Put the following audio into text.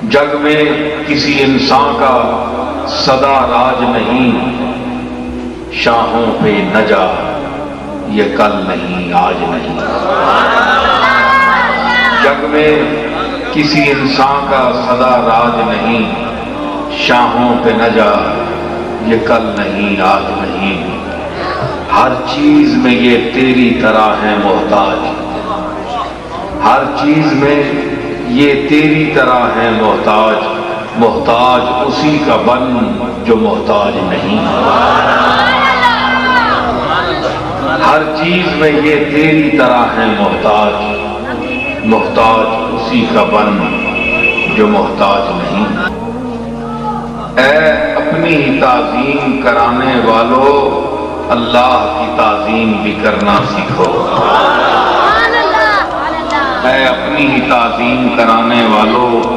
جگ میں کسی انسان کا سدا راج نہیں، شاہوں پہ نہ جا یہ کل نہیں آج نہیں۔ جگ میں کسی انسان کا سدا راج نہیں، شاہوں پہ نہ جا یہ کل نہیں آج نہیں۔ ہر چیز میں یہ تیری طرح ہے محتاج، ہر چیز میں یہ تیری طرح ہے محتاج، محتاج اسی کا بن جو محتاج نہیں۔ ہر چیز میں یہ تیری طرح ہے محتاج، محتاج اسی کا بن جو محتاج نہیں۔ اے اپنی ہی تعظیم کرانے والو، اللہ کی تعظیم بھی کرنا سیکھو۔ اے اپنی ہی تعظیم کرانے والو،